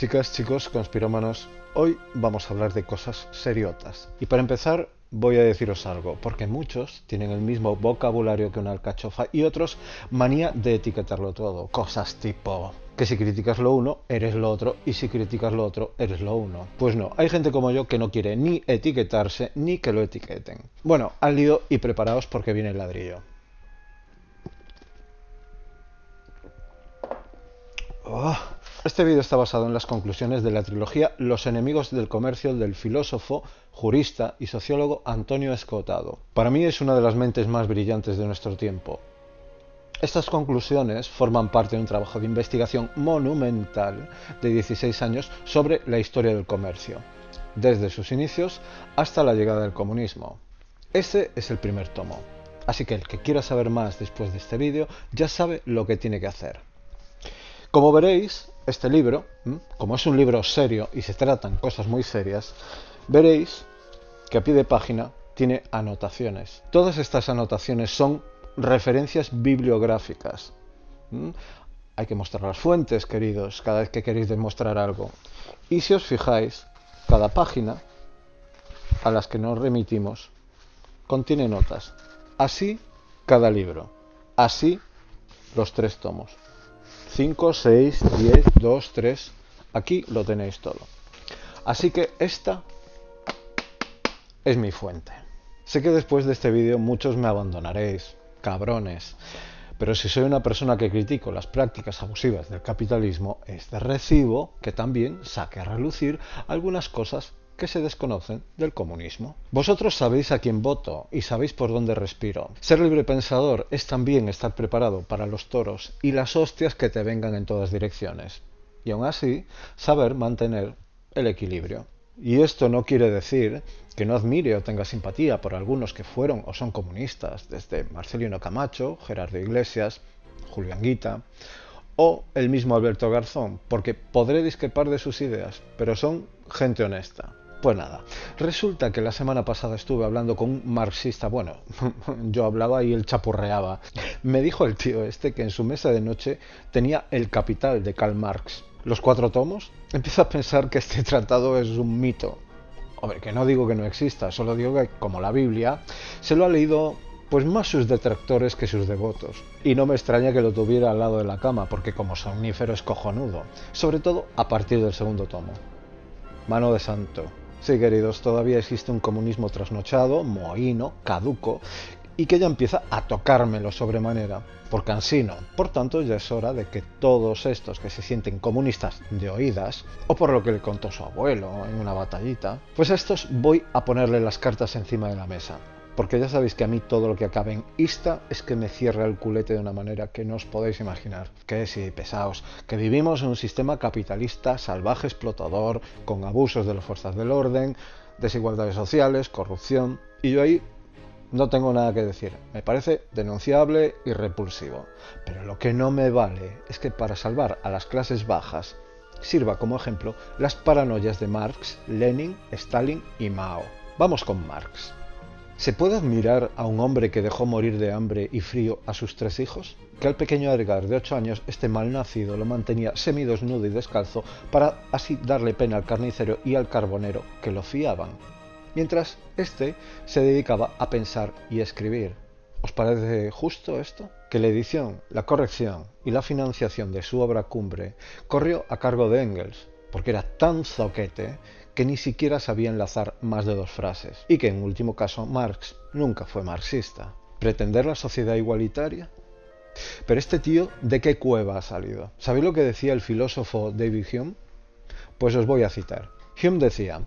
Chicas, chicos, conspirómanos, hoy vamos a hablar de cosas seriotas. Y para empezar, voy a deciros algo, porque muchos tienen el mismo vocabulario que una alcachofa y otros manía de etiquetarlo todo. Cosas tipo que si criticas lo uno, eres lo otro, y si criticas lo otro, eres lo uno. Pues no, hay gente como yo que no quiere ni etiquetarse ni que lo etiqueten. Bueno, al lío y preparaos porque viene el ladrillo. Oh. Este vídeo está basado en las conclusiones de la trilogía Los enemigos del comercio del filósofo, jurista y sociólogo Antonio Escotado. Para mí es una de las mentes más brillantes de nuestro tiempo. Estas conclusiones forman parte de un trabajo de investigación monumental de 16 años sobre la historia del comercio, desde sus inicios hasta la llegada del comunismo. Ese es el primer tomo, así que el que quiera saber más después de este vídeo ya sabe lo que tiene que hacer. Como veréis, este libro, como es un libro serio y se tratan cosas muy serias, veréis que a pie de página tiene anotaciones. Todas estas anotaciones son referencias bibliográficas. Hay que mostrar las fuentes, queridos, cada vez que queréis demostrar algo. Y si os fijáis, cada página a las que nos remitimos contiene notas. Así cada libro. Así los 3 tomos. 5, 6, 10, 2, 3. Aquí lo tenéis todo. Así que esta es mi fuente. Sé que después de este vídeo muchos me abandonaréis, cabrones. Pero si soy una persona que critico las prácticas abusivas del capitalismo, es de recibo que también saque a relucir algunas cosas que se desconocen del comunismo. Vosotros sabéis a quién voto y sabéis por dónde respiro. Ser librepensador es también estar preparado para los toros y las hostias que te vengan en todas direcciones. Y aún así, saber mantener el equilibrio. Y esto no quiere decir que no admire o tenga simpatía por algunos que fueron o son comunistas, desde Marcelino Camacho, Gerardo Iglesias, Julio Anguita o el mismo Alberto Garzón, porque podré discrepar de sus ideas, pero son gente honesta. Pues nada, resulta que la semana pasada estuve hablando con un marxista, bueno, yo hablaba y él chapurreaba. Me dijo el tío este que en su mesa de noche tenía El Capital de Karl Marx. Los 4 tomos. Empiezo a pensar que este tratado es un mito. Hombre, que no digo que no exista, solo digo que, como la Biblia, se lo ha leído pues más sus detractores que sus devotos. Y no me extraña que lo tuviera al lado de la cama, porque como somnífero es cojonudo. Sobre todo a partir del 2.º tomo. Mano de santo. Sí, queridos, todavía existe un comunismo trasnochado, mohíno, caduco, y que ya empieza a tocármelo sobremanera, por cansino. Por tanto, ya es hora de que todos estos que se sienten comunistas de oídas, o por lo que le contó su abuelo en una batallita, pues a estos voy a ponerle las cartas encima de la mesa. Porque ya sabéis que a mí todo lo que acabe en ista es que me cierra el culete de una manera que no os podéis imaginar. Que sí, pesaos, que vivimos en un sistema capitalista, salvaje, explotador, con abusos de las fuerzas del orden, desigualdades sociales, corrupción, y yo ahí no tengo nada que decir. Me parece denunciable y repulsivo. Pero lo que no me vale es que para salvar a las clases bajas sirva como ejemplo las paranoias de Marx, Lenin, Stalin y Mao. Vamos con Marx. ¿Se puede admirar a un hombre que dejó morir de hambre y frío a sus 3 hijos? Que al pequeño Edgar de 8 años, este malnacido, lo mantenía semidesnudo y descalzo para así darle pena al carnicero y al carbonero que lo fiaban. Mientras este se dedicaba a pensar y escribir. ¿Os parece justo esto? Que la edición, la corrección y la financiación de su obra cumbre corrió a cargo de Engels, porque era tan zoquete que ni siquiera sabía enlazar más de 2 frases, y que en último caso Marx nunca fue marxista. ¿Pretender la sociedad igualitaria? Pero este tío, ¿de qué cueva ha salido? ¿Sabéis lo que decía el filósofo David Hume? Pues os voy a citar. Hume decía: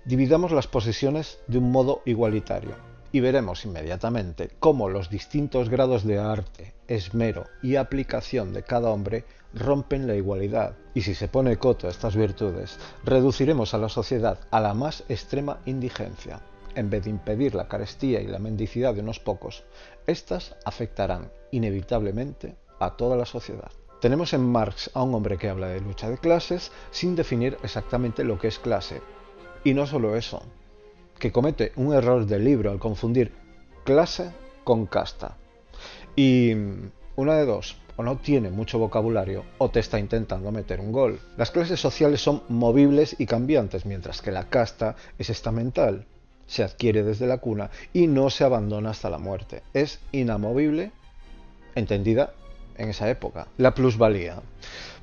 dividamos las posesiones de un modo igualitario, y veremos inmediatamente cómo los distintos grados de arte, esmero y aplicación de cada hombre rompen la igualdad. Y si se pone coto a estas virtudes, reduciremos a la sociedad a la más extrema indigencia. En vez de impedir la carestía y la mendicidad de unos pocos, estas afectarán inevitablemente a toda la sociedad. Tenemos en Marx a un hombre que habla de lucha de clases sin definir exactamente lo que es clase. Y no solo eso, que comete un error del libro al confundir clase con casta. Y una de dos, o no tiene mucho vocabulario o te está intentando meter un gol. Las clases sociales son movibles y cambiantes, mientras que la casta es estamental. Se adquiere desde la cuna y no se abandona hasta la muerte. Es inamovible, entendida en esa época. La plusvalía.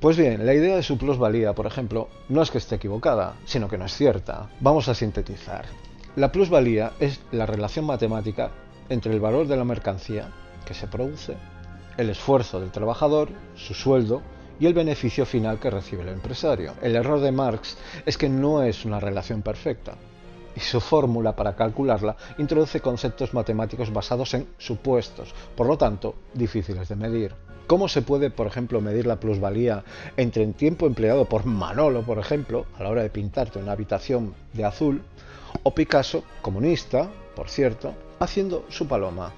Pues bien, la idea de su plusvalía, por ejemplo, no es que esté equivocada, sino que no es cierta. Vamos a sintetizar. La plusvalía es la relación matemática entre el valor de la mercancía que se produce, el esfuerzo del trabajador, su sueldo y el beneficio final que recibe el empresario. El error de Marx es que no es una relación perfecta y su fórmula para calcularla introduce conceptos matemáticos basados en supuestos, por lo tanto, difíciles de medir. ¿Cómo se puede, por ejemplo, medir la plusvalía entre el tiempo empleado por Manolo, por ejemplo, a la hora de pintarte una habitación de azul, o Picasso, comunista, por cierto, haciendo su paloma?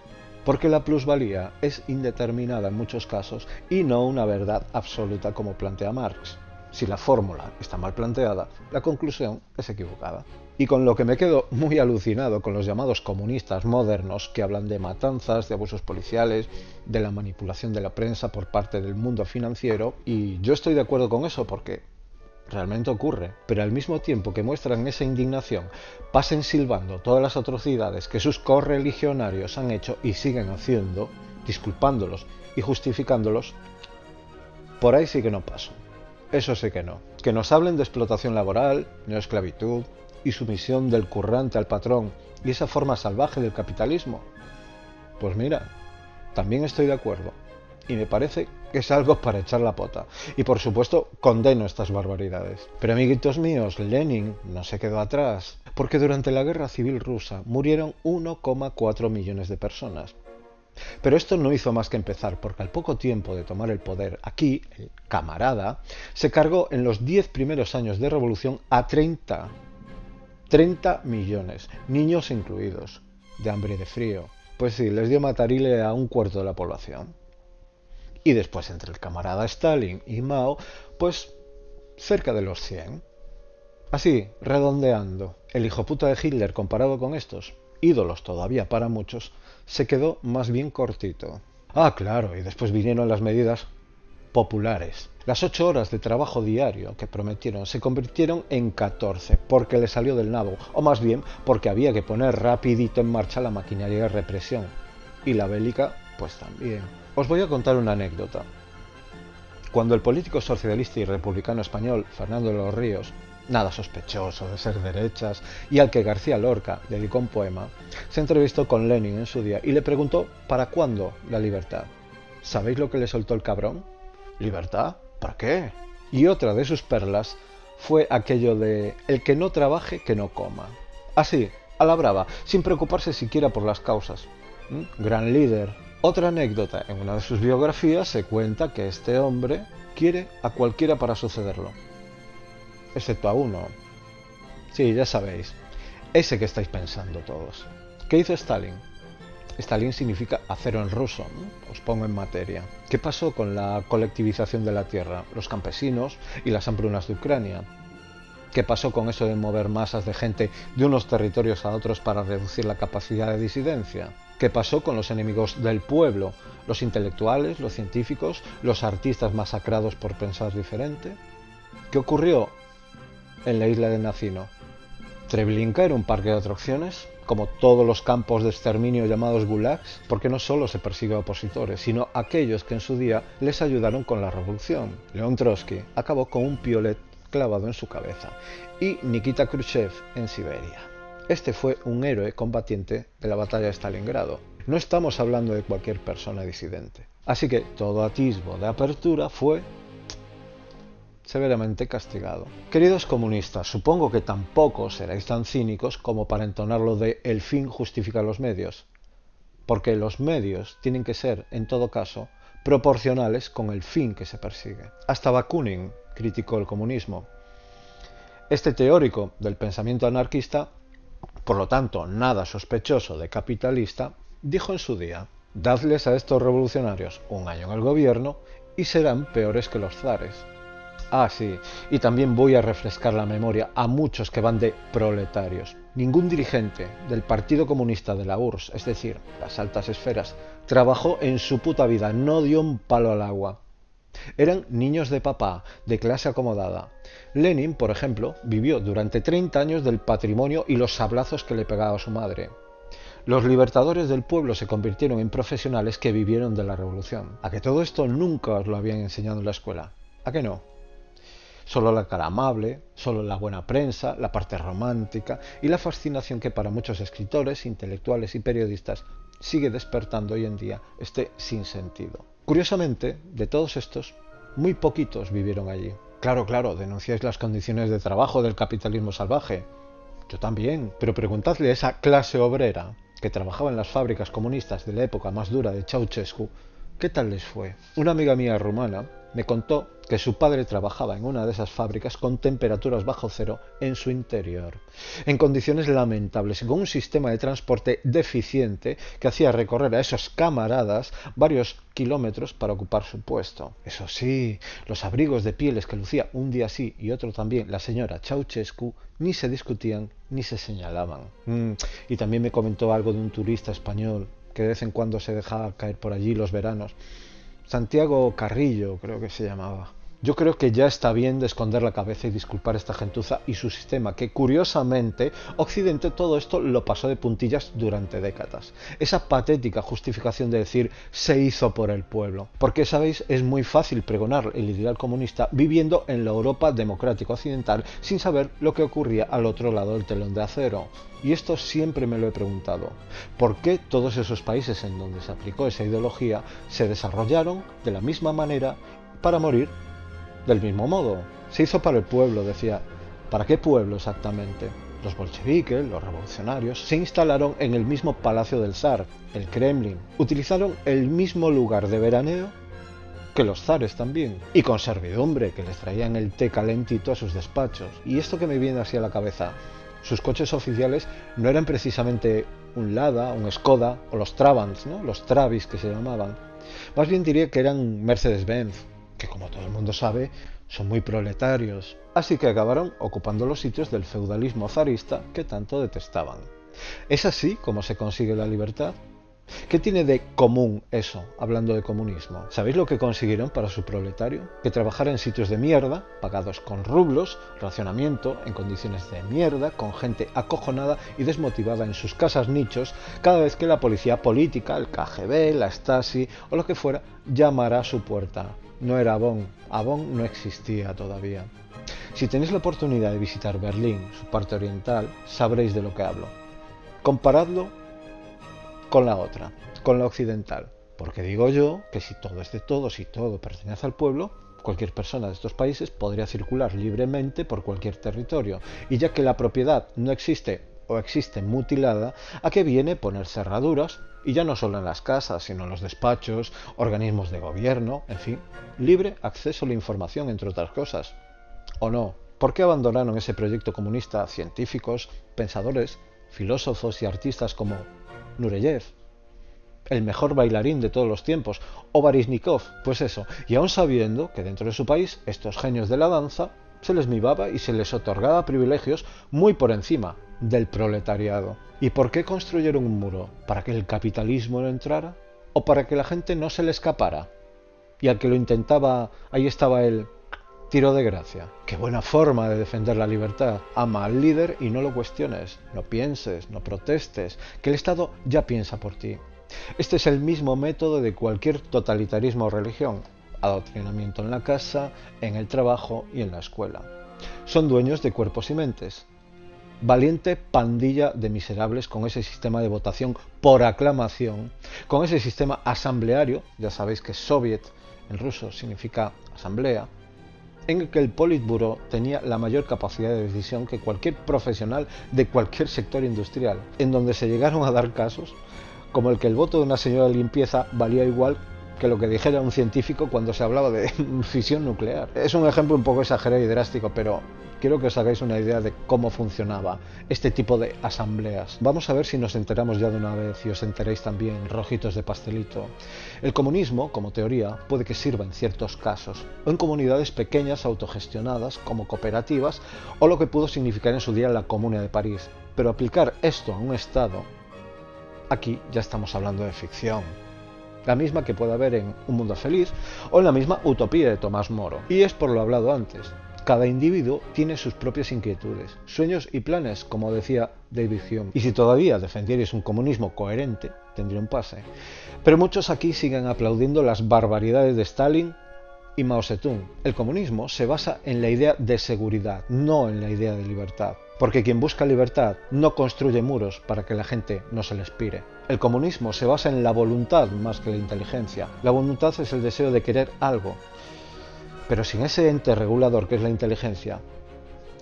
Porque la plusvalía es indeterminada en muchos casos y no una verdad absoluta como plantea Marx. Si la fórmula está mal planteada, la conclusión es equivocada. Y con lo que me quedo muy alucinado con los llamados comunistas modernos que hablan de matanzas, de abusos policiales, de la manipulación de la prensa por parte del mundo financiero, y yo estoy de acuerdo con eso porque realmente ocurre, pero al mismo tiempo que muestran esa indignación, pasen silbando todas las atrocidades que sus correligionarios han hecho y siguen haciendo, disculpándolos y justificándolos, por ahí sí que no paso. Eso sí que no. Que nos hablen de explotación laboral, neoesclavitud y sumisión del currante al patrón y esa forma salvaje del capitalismo. Pues mira, también estoy de acuerdo. Y me parece que es algo para echar la pota. Y por supuesto, condeno estas barbaridades. Pero amiguitos míos, Lenin no se quedó atrás, porque durante la Guerra Civil Rusa murieron 1,4 millones de personas. Pero esto no hizo más que empezar, porque al poco tiempo de tomar el poder, aquí, el camarada, se cargó en los 10 primeros años de revolución a 30 millones, niños incluidos, de hambre y de frío. Pues sí, les dio matarile a un cuarto de la población. Y después entre el camarada Stalin y Mao, pues cerca de los 100. Así, redondeando, el hijoputa de Hitler comparado con estos, ídolos todavía para muchos, se quedó más bien cortito. Ah, claro, y después vinieron las medidas populares. Las 8 horas de trabajo diario que prometieron se convirtieron en 14 porque le salió del nabo, o más bien porque había que poner rapidito en marcha la maquinaria de represión. Y la bélica, pues también. Os voy a contar una anécdota. Cuando el político socialista y republicano español, Fernando de los Ríos, nada sospechoso de ser derechas, y al que García Lorca dedicó un poema, se entrevistó con Lenin en su día y le preguntó ¿para cuándo la libertad? ¿Sabéis lo que le soltó el cabrón? ¿Libertad? ¿Para qué? Y otra de sus perlas fue aquello de el que no trabaje, que no coma. Así, a la brava, sin preocuparse siquiera por las causas. Gran líder. Otra anécdota, en una de sus biografías se cuenta que este hombre quiere a cualquiera para sucederlo. Excepto a uno. Sí, ya sabéis. Ese que estáis pensando todos. ¿Qué hizo Stalin? Stalin significa acero en ruso, ¿no? Os pongo en materia. ¿Qué pasó con la colectivización de la tierra? Los campesinos y las hambrunas de Ucrania. ¿Qué pasó con eso de mover masas de gente de unos territorios a otros para reducir la capacidad de disidencia? ¿Qué pasó con los enemigos del pueblo? Los intelectuales, los científicos, los artistas masacrados por pensar diferente. ¿Qué ocurrió en la isla de Nacino? Treblinka era un parque de atracciones, como todos los campos de exterminio llamados gulags, porque no solo se persigue a opositores, sino a aquellos que en su día les ayudaron con la revolución. León Trotsky acabó con un piolet clavado en su cabeza, y Nikita Khrushchev en Siberia. Este fue un héroe combatiente de la batalla de Stalingrado. No estamos hablando de cualquier persona disidente. Así que todo atisbo de apertura fue severamente castigado. Queridos comunistas, supongo que tampoco seréis tan cínicos como para entonarlo de el fin justifica los medios, porque los medios tienen que ser, en todo caso, proporcionales con el fin que se persigue. Hasta Bakunin criticó el comunismo. Este teórico del pensamiento anarquista, por lo tanto nada sospechoso de capitalista, dijo en su día: dadles a estos revolucionarios un año en el gobierno y serán peores que los zares. Ah, sí, y también voy a refrescar la memoria a muchos que van de proletarios. Ningún dirigente del Partido Comunista de la URSS, es decir, las altas esferas, trabajó en su puta vida, no dio un palo al agua. Eran niños de papá, de clase acomodada. Lenin, por ejemplo, vivió durante 30 años del patrimonio y los sablazos que le pegaba a su madre. Los libertadores del pueblo se convirtieron en profesionales que vivieron de la revolución. ¿A que todo esto nunca os lo habían enseñado en la escuela? ¿A que no? Solo la cara amable, solo la buena prensa, la parte romántica y la fascinación que para muchos escritores, intelectuales y periodistas sigue despertando hoy en día este sinsentido. Curiosamente, de todos estos, muy poquitos vivieron allí. Claro, claro, denunciáis las condiciones de trabajo del capitalismo salvaje. Yo también, pero preguntadle a esa clase obrera que trabajaba en las fábricas comunistas de la época más dura de Ceausescu, ¿qué tal les fue? Una amiga mía rumana me contó que su padre trabajaba en una de esas fábricas con temperaturas bajo cero en su interior, en condiciones lamentables y con un sistema de transporte deficiente que hacía recorrer a esos camaradas varios kilómetros para ocupar su puesto. Eso sí, los abrigos de pieles que lucía un día sí y otro también la señora Ceausescu ni se discutían ni se señalaban. Y también me comentó algo de un turista español que de vez en cuando se dejaba caer por allí los veranos. Santiago Carrillo, creo que se llamaba. Yo creo que ya está bien de esconder la cabeza y disculpar a esta gentuza y su sistema, que curiosamente Occidente todo esto lo pasó de puntillas durante décadas. Esa patética justificación de decir se hizo por el pueblo. Porque, sabéis, es muy fácil pregonar el ideal comunista viviendo en la Europa democrática occidental sin saber lo que ocurría al otro lado del telón de acero. Y esto siempre me lo he preguntado. ¿Por qué todos esos países en donde se aplicó esa ideología se desarrollaron de la misma manera para morir del mismo modo? Se hizo para el pueblo, decía. ¿Para qué pueblo exactamente? Los bolcheviques, los revolucionarios, se instalaron en el mismo palacio del zar, el Kremlin. Utilizaron el mismo lugar de veraneo que los zares también. Y con servidumbre, que les traían el té calentito a sus despachos. Y esto que me viene así a la cabeza, sus coches oficiales no eran precisamente un Lada, un Skoda o los Trabants, ¿no? Los Travis que se llamaban. Más bien diría que eran Mercedes-Benz, que como todo el mundo sabe, son muy proletarios. Así que acabaron ocupando los sitios del feudalismo zarista que tanto detestaban. ¿Es así como se consigue la libertad? ¿Qué tiene de común eso, hablando de comunismo? ¿Sabéis lo que consiguieron para su proletario? Que trabajara en sitios de mierda, pagados con rublos, racionamiento, en condiciones de mierda, con gente acojonada y desmotivada en sus casas nichos, cada vez que la policía política, el KGB, la Stasi o lo que fuera, llamara a su puerta. No era Bonn, Bonn no existía todavía. Si tenéis la oportunidad de visitar Berlín, su parte oriental, sabréis de lo que hablo. Comparadlo con la otra, con la occidental. Porque digo yo que si todo es de todos y todo pertenece al pueblo, cualquier persona de estos países podría circular libremente por cualquier territorio. Y ya que la propiedad no existe o existe mutilada, ¿a qué viene poner cerraduras? Y ya no solo en las casas, sino en los despachos, organismos de gobierno, en fin, libre acceso a la información, entre otras cosas. ¿O no? ¿Por qué abandonaron ese proyecto comunista científicos, pensadores, filósofos y artistas como Nureyev, el mejor bailarín de todos los tiempos, o Baryshnikov? Pues eso, y aún sabiendo que dentro de su país estos genios de la danza se les mimaba y se les otorgaba privilegios muy por encima del proletariado. ¿Y por qué construyeron un muro? ¿Para que el capitalismo no entrara? ¿O para que la gente no se le escapara? Y al que lo intentaba, ahí estaba el tiro de gracia. Qué buena forma de defender la libertad. Ama al líder y no lo cuestiones. No pienses, no protestes, que el Estado ya piensa por ti. Este es el mismo método de cualquier totalitarismo o religión. Adoctrinamiento en la casa, en el trabajo y en la escuela. Son dueños de cuerpos y mentes. Valiente pandilla de miserables con ese sistema de votación por aclamación, con ese sistema asambleario, ya sabéis que soviet en ruso significa asamblea, en el que el Politburo tenía la mayor capacidad de decisión que cualquier profesional de cualquier sector industrial, en donde se llegaron a dar casos como el que el voto de una señora de limpieza valía igual que lo que dijera un científico cuando se hablaba de fisión nuclear. Es un ejemplo un poco exagerado y drástico, pero quiero que os hagáis una idea de cómo funcionaba este tipo de asambleas. Vamos a ver si nos enteramos ya de una vez y os enteréis también, rojitos de pastelito. El comunismo, como teoría, puede que sirva en ciertos casos, o en comunidades pequeñas autogestionadas como cooperativas, o lo que pudo significar en su día la Comuna de París. Pero aplicar esto a un Estado, aquí ya estamos hablando de ficción. La misma que puede haber en Un Mundo Feliz o en la misma Utopía de Tomás Moro. Y es por lo hablado antes. Cada individuo tiene sus propias inquietudes, sueños y planes, como decía David Hume. Y si todavía defendierais un comunismo coherente, tendría un pase. Pero muchos aquí siguen aplaudiendo las barbaridades de Stalin y Mao Zedong. El comunismo se basa en la idea de seguridad, no en la idea de libertad. Porque quien busca libertad no construye muros para que la gente no se les pire. El comunismo se basa en la voluntad más que la inteligencia. La voluntad es el deseo de querer algo. Pero sin ese ente regulador que es la inteligencia,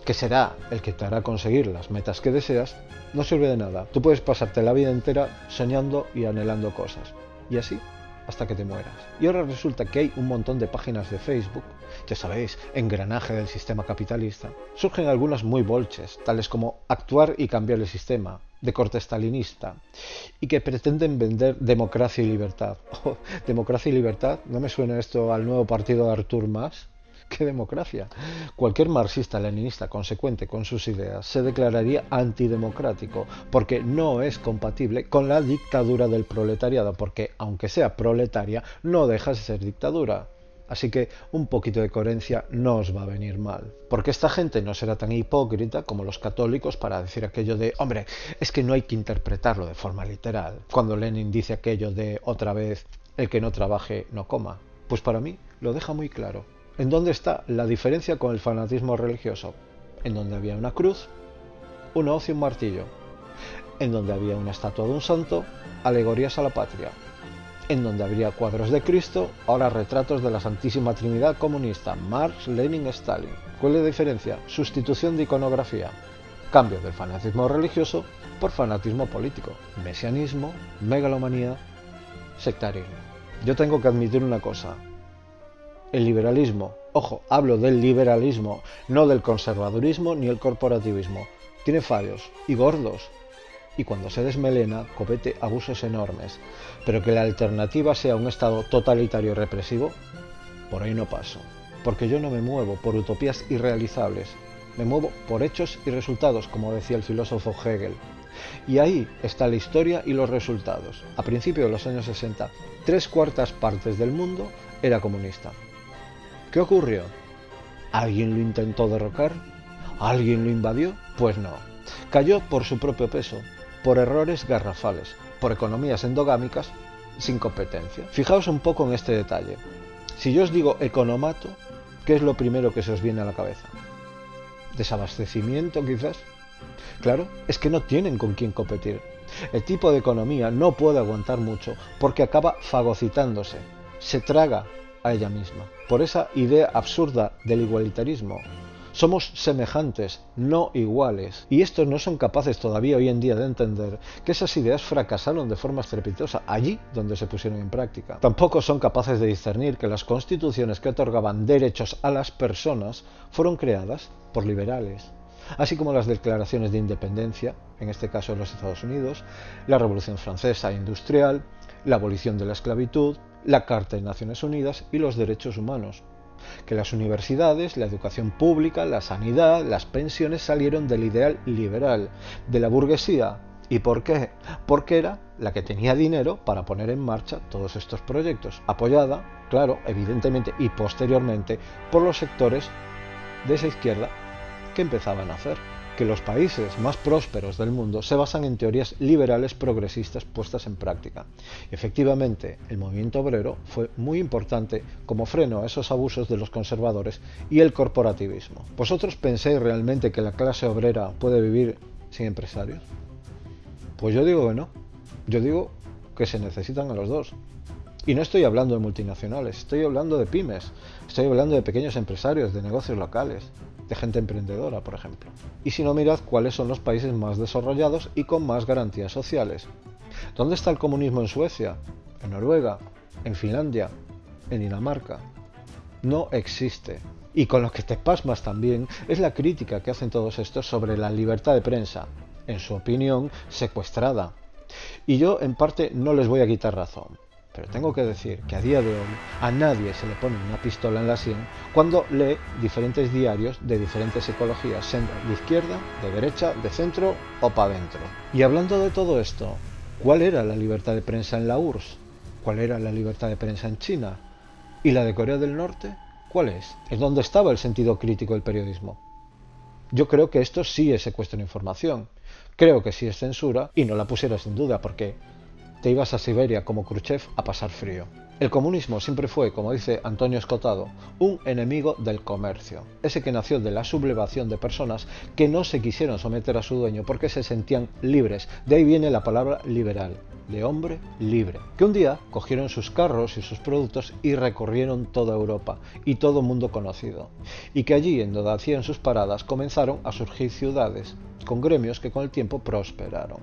que será el que te hará conseguir las metas que deseas, no sirve de nada. Tú puedes pasarte la vida entera soñando y anhelando cosas. Y así hasta que te mueras. Y ahora resulta que hay un montón de páginas de Facebook, ya sabéis, engranaje del sistema capitalista. Surgen algunas muy bolches, tales como Actuar y cambiar el sistema, de corte stalinista, y que pretenden vender democracia y libertad. Oh, ¿democracia y libertad? ¿No me suena esto al nuevo partido de Artur Mas? ¿Qué democracia? Cualquier marxista-leninista consecuente con sus ideas se declararía antidemocrático, porque no es compatible con la dictadura del proletariado, porque aunque sea proletaria, no deja de ser dictadura. Así que un poquito de coherencia no os va a venir mal. Porque esta gente no será tan hipócrita como los católicos para decir aquello de, hombre, es que no hay que interpretarlo de forma literal. Cuando Lenin dice aquello de, otra vez, el que no trabaje no coma. Pues para mí lo deja muy claro. ¿En dónde está la diferencia con el fanatismo religioso? En donde había una cruz, una hoz y un martillo. En donde había una estatua de un santo, alegorías a la patria. En donde habría cuadros de Cristo, ahora retratos de la Santísima Trinidad comunista, Marx, Lenin, Stalin. ¿Cuál es la diferencia? Sustitución de iconografía. Cambio del fanatismo religioso por fanatismo político. Mesianismo, megalomanía, sectarismo. Yo tengo que admitir una cosa. El liberalismo, ojo, hablo del liberalismo, no del conservadurismo ni el corporativismo, tiene fallos, y gordos, y cuando se desmelena comete abusos enormes, pero que la alternativa sea un Estado totalitario y represivo, por ahí no paso, porque yo no me muevo por utopías irrealizables, me muevo por hechos y resultados, como decía el filósofo Hegel. Y ahí está la historia y los resultados. A principios de los años 60, 3/4 partes del mundo era comunista. ¿Qué ocurrió? ¿Alguien lo intentó derrocar? ¿Alguien lo invadió? Pues no. Cayó por su propio peso, por errores garrafales, por economías endogámicas sin competencia. Fijaos un poco en este detalle. Si yo os digo economato, ¿qué es lo primero que se os viene a la cabeza? ¿Desabastecimiento quizás? Claro, es que no tienen con quién competir. El tipo de economía no puede aguantar mucho porque acaba fagocitándose, se traga a ella misma. Por esa idea absurda del igualitarismo. Somos semejantes, no iguales. Y estos no son capaces todavía hoy en día de entender que esas ideas fracasaron de forma estrepitosa allí donde se pusieron en práctica. Tampoco son capaces de discernir que las constituciones que otorgaban derechos a las personas fueron creadas por liberales. Así como las declaraciones de independencia, en este caso en los Estados Unidos, la Revolución Francesa industrial, la abolición de la esclavitud, la Carta de Naciones Unidas y los derechos humanos. Que las universidades, la educación pública, la sanidad, las pensiones salieron del ideal liberal, de la burguesía. ¿Y por qué? Porque era la que tenía dinero para poner en marcha todos estos proyectos, apoyada, claro, evidentemente y posteriormente, por los sectores de esa izquierda que empezaban a hacer. Que los países más prósperos del mundo se basan en teorías liberales progresistas puestas en práctica. Y efectivamente, el movimiento obrero fue muy importante como freno a esos abusos de los conservadores y el corporativismo. ¿Vosotros pensáis realmente que la clase obrera puede vivir sin empresarios? Pues yo digo que no. Yo digo que se necesitan a los dos. Y no estoy hablando de multinacionales, estoy hablando de pymes, estoy hablando de pequeños empresarios, de negocios locales, de gente emprendedora, por ejemplo. Y si no, mirad cuáles son los países más desarrollados y con más garantías sociales. ¿Dónde está el comunismo en Suecia? ¿En Noruega? en Finlandia, en Dinamarca. No existe. Y con lo que te pasmas también es la crítica que hacen todos estos sobre la libertad de prensa, en su opinión, secuestrada. Y yo en parte no les voy a quitar razón, pero tengo que decir que a día de hoy a nadie se le pone una pistola en la sien cuando lee diferentes diarios de diferentes ecologías, siendo de izquierda, de derecha, de centro o para adentro. Y hablando de todo esto, ¿cuál era la libertad de prensa en la URSS? ¿Cuál era la libertad de prensa en China? ¿Y la de Corea del Norte? ¿Cuál es? ¿Es donde estaba el sentido crítico del periodismo? Yo creo que esto sí es secuestro de información. Creo que sí es censura y no la pusieras en duda porque te ibas a Siberia como Khrushchev a pasar frío. El comunismo siempre fue, como dice Antonio Escotado, un enemigo del comercio. Ese que nació de la sublevación de personas que no se quisieron someter a su dueño porque se sentían libres. De ahí viene la palabra liberal, de hombre libre. Que un día cogieron sus carros y sus productos y recorrieron toda Europa y todo el mundo conocido. Y que allí, en donde hacían sus paradas, comenzaron a surgir ciudades con gremios que con el tiempo prosperaron.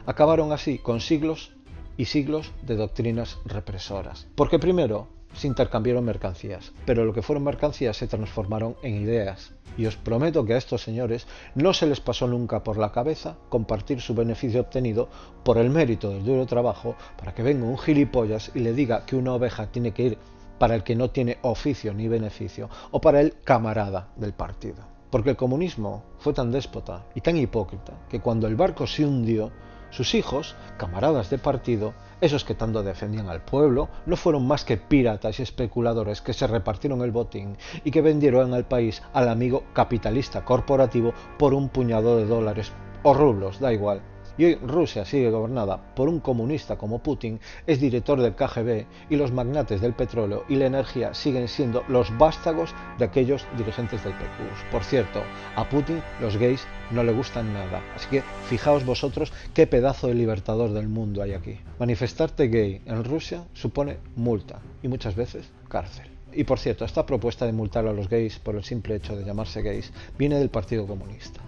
Acabaron así con siglos y siglos de doctrinas represoras. Porque primero se intercambiaron mercancías, pero lo que fueron mercancías se transformaron en ideas. Y os prometo que a estos señores no se les pasó nunca por la cabeza compartir su beneficio obtenido por el mérito del duro trabajo para que venga un gilipollas y le diga que una oveja tiene que ir para el que no tiene oficio ni beneficio o para el camarada del partido. Porque el comunismo fue tan déspota y tan hipócrita que cuando el barco se hundió, sus hijos, camaradas de partido, esos que tanto defendían al pueblo, no fueron más que piratas y especuladores que se repartieron el botín y que vendieron al país al amigo capitalista corporativo por un puñado de dólares o rublos, da igual. Y hoy Rusia sigue gobernada por un comunista como Putin, es director del KGB y los magnates del petróleo y la energía siguen siendo los vástagos de aquellos dirigentes del PQS. Por cierto, a Putin los gays no le gustan nada, así que fijaos vosotros qué pedazo de libertador del mundo hay aquí. Manifestarte gay en Rusia supone multa y muchas veces cárcel. Y por cierto, esta propuesta de multar a los gays por el simple hecho de llamarse gays viene del Partido Comunista.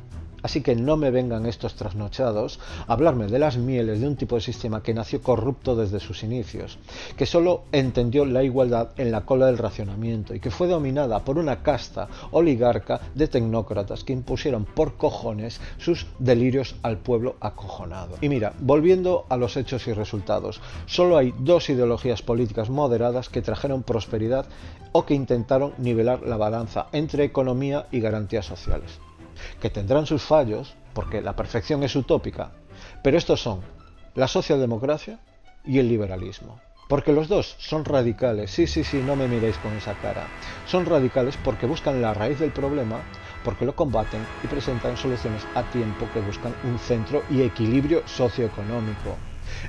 Así que no me vengan estos trasnochados a hablarme de las mieles de un tipo de sistema que nació corrupto desde sus inicios, que solo entendió la igualdad en la cola del racionamiento y que fue dominada por una casta oligarca de tecnócratas que impusieron por cojones sus delirios al pueblo acojonado. Y mira, volviendo a los hechos y resultados, solo hay dos ideologías políticas moderadas que trajeron prosperidad o que intentaron nivelar la balanza entre economía y garantías sociales. Que tendrán sus fallos, porque la perfección es utópica, pero estos son la socialdemocracia y el liberalismo. Porque los dos son radicales, sí, no me miréis con esa cara. Son radicales porque buscan la raíz del problema, porque lo combaten y presentan soluciones a tiempo que buscan un centro y equilibrio socioeconómico.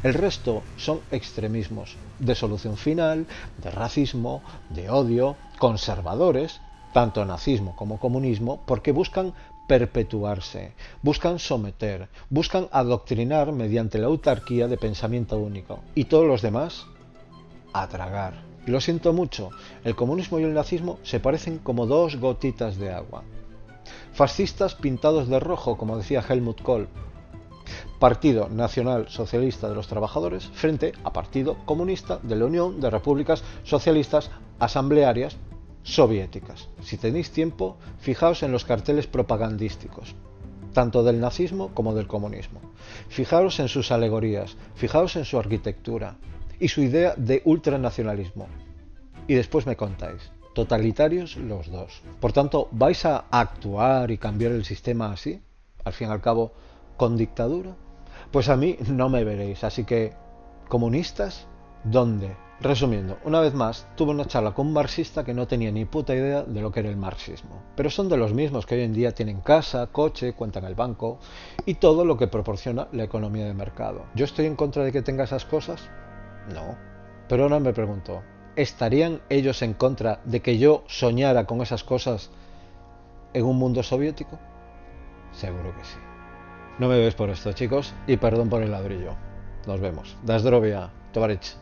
El resto son extremismos, de solución final, de racismo, de odio, conservadores, tanto nazismo como comunismo, porque buscan perpetuarse, buscan someter, buscan adoctrinar mediante la autarquía de pensamiento único. Y todos los demás, a tragar. Y lo siento mucho, el comunismo y el nazismo se parecen como dos gotitas de agua. Fascistas pintados de rojo, como decía Helmut Kohl. Partido Nacional Socialista de los Trabajadores frente a Partido Comunista de la Unión de Repúblicas Socialistas Asamblearias Soviéticas. Si tenéis tiempo, fijaos en los carteles propagandísticos, tanto del nazismo como del comunismo. Fijaos en sus alegorías, fijaos en su arquitectura y su idea de ultranacionalismo. Y después me contáis. Totalitarios los dos. Por tanto, ¿vais a actuar y cambiar el sistema así? Al fin y al cabo, ¿con dictadura? Pues a mí no me veréis, así que, ¿comunistas? ¿Dónde? Resumiendo, una vez más, tuve una charla con un marxista que no tenía ni puta idea de lo que era el marxismo. Pero son de los mismos que hoy en día tienen casa, coche, cuenta en el banco y todo lo que proporciona la economía de mercado. ¿Yo estoy en contra de que tenga esas cosas? No. Pero ahora me pregunto, ¿estarían ellos en contra de que yo soñara con esas cosas en un mundo soviético? Seguro que sí. No me veis por esto, chicos, y perdón por el ladrillo. Nos vemos. Da zdrovia, tovarich.